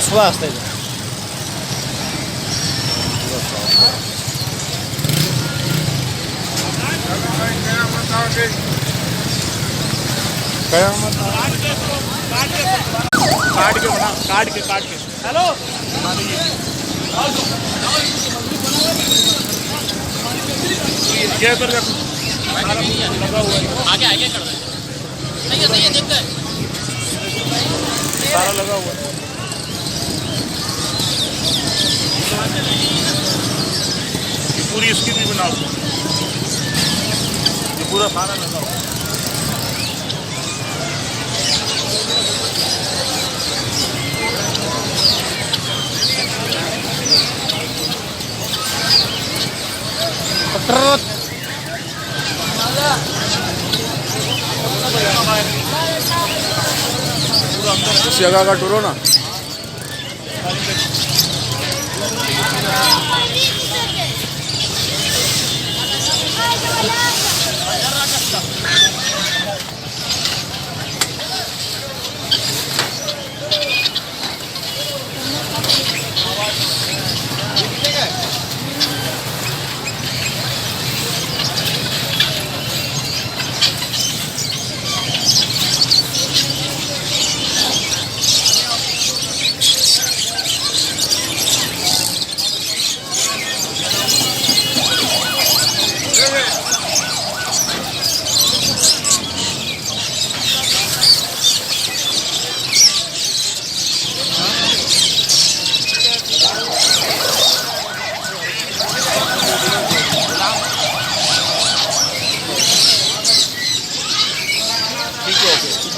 सुवा असते काट के हेलो ये लगा हुआ है आगे आगे कर दे सही है देख कर सारा लगा हुआ है ये पूरी इसकी भी बनाओ ये पूरा सारा लगा हुआ है शेगा का टुरो ना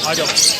आ जाओ